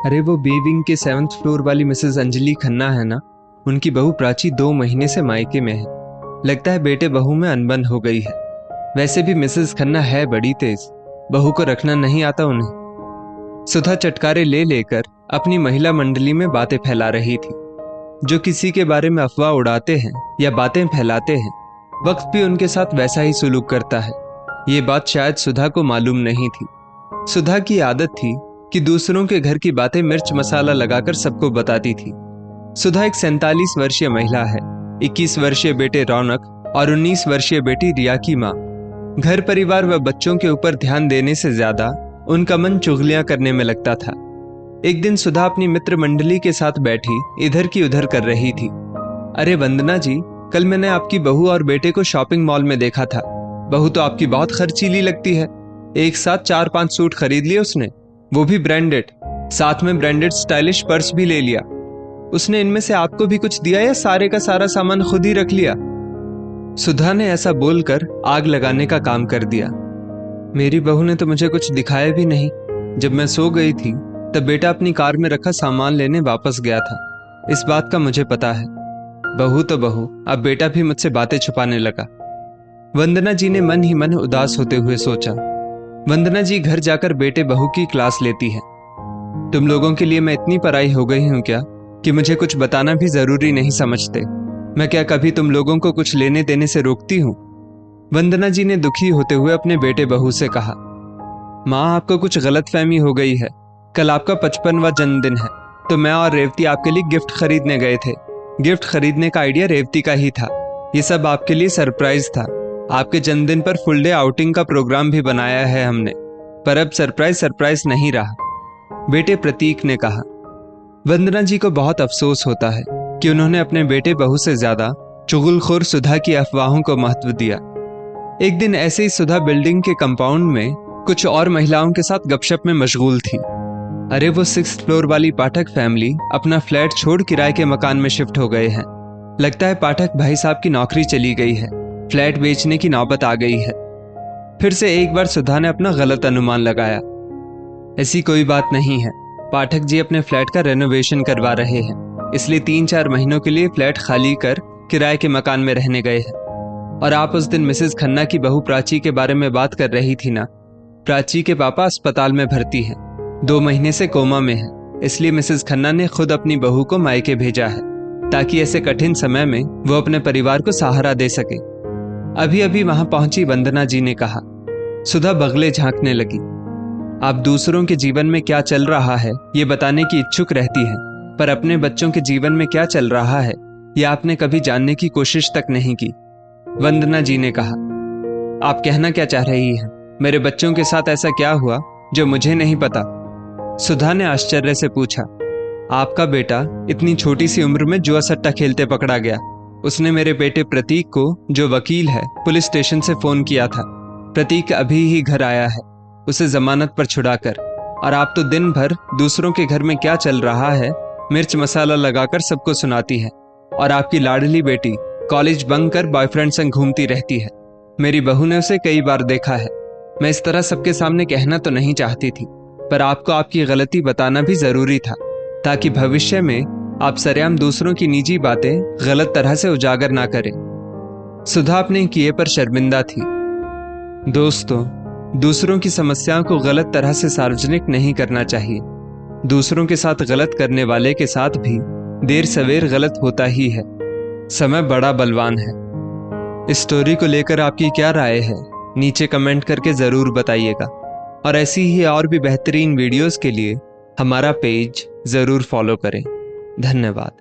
अरे वो B wing के 7th फ्लोर वाली मिसेस अंजलि खन्ना है ना, उनकी बहू प्राची 2 महीने से मायके में है। लगता है बेटे बहू में अनबन हो गई है। वैसे भी मिसेस खन्ना है बड़ी तेज, बहू को रखना नहीं आता उन्हें। सुधा चटकारे ले लेकर अपनी महिला मंडली में बातें फैला रही थी। जो किसी के बारे में अफवाह उड़ाते हैं या बातें फैलाते हैं, वक्त भी उनके साथ वैसा ही सुलूक करता है। ये बात शायद सुधा को मालूम नहीं थी। सुधा की आदत थी कि दूसरों के घर की बातें मिर्च मसाला लगाकर सबको बताती थी। सुधा एक 47 वर्षीय महिला है। 21 वर्षीय बेटे रौनक और 19 वर्षीय बेटी रिया की माँ। घर परिवार व बच्चों के ऊपर ध्यान देने से ज्यादा उनका मन चुगलियां करने में लगता था। एक दिन सुधा अपनी मित्र मंडली के साथ बैठी इधर की उधर कर रही थी। अरे वंदना जी, कल मैंने आपकी बहू और बेटे को शॉपिंग मॉल में देखा था। बहू तो आपकी बहुत खर्चीली लगती है। एक साथ 4-5 सूट खरीद लिए उसने, वो भी ब्रांडेड, साथ में ब्रांडेड स्टाइलिश पर्स भी ले लिया। उसने इनमें से आपको भी कुछ दिया या सारे का सारा सामान खुद ही रख लिया? सुधा ने ऐसा बोलकर आग लगाने का काम कर दिया। मेरी बहू ने तो मुझे कुछ दिखाया भी नहीं। जब मैं सो गई थी तब बेटा अपनी कार में रखा सामान लेने वापस गया था। इस बात का मुझे पता है। बहू तो बहू, अब बेटा भी मुझसे बातें छुपाने लगा। वंदना जी ने मन ही मन उदास होते हुए सोचा। वंदना जी घर जाकर बेटे बहू की क्लास लेती है। तुम लोगों के लिए मैं इतनी पराई हो गई हूं क्या कि मुझे कुछ बताना भी जरूरी नहीं समझते? मैं क्या कभी तुम लोगों को कुछ लेने देने से रोकती हूं? वंदना जी ने दुखी होते हुए अपने बेटे बहू से कहा, माँ आपको कुछ गलतफहमी हो गई है। कल आपका 55वां जन्मदिन है, तो मैं और रेवती आपके लिए गिफ्ट खरीदने गए थे। गिफ्ट खरीदने का आइडिया रेवती का ही था। ये सब आपके लिए सरप्राइज था। आपके जन्मदिन पर फुल डे आउटिंग का प्रोग्राम भी बनाया है हमने, पर अब सरप्राइज नहीं रहा, बेटे प्रतीक ने कहा। वंदना जी को बहुत अफसोस होता है कि उन्होंने अपने बेटे बहू से ज्यादा चुगलखोर सुधा की अफवाहों को महत्व दिया। एक दिन ऐसे ही सुधा बिल्डिंग के कंपाउंड में कुछ और महिलाओं के साथ गपशप में मशगूल थी। अरे वो 6th फ्लोर वाली पाठक फैमिली अपना फ्लैट छोड़ किराए के मकान में शिफ्ट हो गए हैं। लगता है पाठक भाई साहब की नौकरी चली गई है, फ्लैट बेचने की नौबत आ गई है। फिर से एक बार सुधा ने अपना गलत अनुमान लगाया। ऐसी कोई बात नहीं है, पाठक जी अपने फ्लैट का रेनोवेशन करवा रहे हैं, इसलिए 3-4 महीनों के लिए फ्लैट खाली कर किराए के मकान में रहने गए हैं। और आप उस दिन मिसेस खन्ना की बहू प्राची के बारे में बात कर रही थी ना। प्राची के पापा अस्पताल में भर्ती हैं, 2 महीने से कोमा में है, इसलिए मिसेस खन्ना ने खुद अपनी बहू को मायके भेजा है ताकि ऐसे कठिन समय में वो अपने परिवार को सहारा दे सके। अभी अभी वहां पहुंची वंदना जी ने कहा। सुधा बगले झांकने लगी। आप दूसरों के जीवन में क्या चल रहा है ये बताने की इच्छुक रहती हैं, पर अपने बच्चों के जीवन में क्या चल रहा है ये आपने कभी जानने की कोशिश तक नहीं की। वंदना जी ने कहा, आप कहना क्या चाह रही हैं? मेरे बच्चों के साथ ऐसा क्या हुआ जो मुझे नहीं पता? सुधा ने आश्चर्य से पूछा। आपका बेटा इतनी छोटी सी उम्र में जुआ सट्टा खेलते पकड़ा गया। उसने मेरे बेटे प्रतीक को, जो वकील है, पुलिस स्टेशन से फोन किया था। प्रतीक अभी ही घर आया है, उसे जमानत पर छुड़ाकर। और आप तो दिन भर दूसरों के घर में क्या चल रहा है मिर्च मसाला लगाकर सबको सुनाती है। और आपकी लाडली बेटी कॉलेज बंक कर बॉयफ्रेंड संग घूमती रहती है। मेरी बहू ने उसे कई बार देखा है। मैं इस तरह सबके सामने कहना तो नहीं चाहती थी, पर आपको आपकी गलती बताना भी जरूरी था ताकि भविष्य में आप सरेआम दूसरों की निजी बातें गलत तरह से उजागर ना करें। सुधा अपने किए पर शर्मिंदा थी। दोस्तों, दूसरों की समस्याओं को गलत तरह से सार्वजनिक नहीं करना चाहिए। दूसरों के साथ गलत करने वाले के साथ भी देर सवेर गलत होता ही है। समय बड़ा बलवान है। इस स्टोरी को लेकर आपकी क्या राय है नीचे कमेंट करके जरूर बताइएगा। और ऐसी ही और भी बेहतरीन वीडियोस के लिए हमारा पेज जरूर फॉलो करें। धन्यवाद।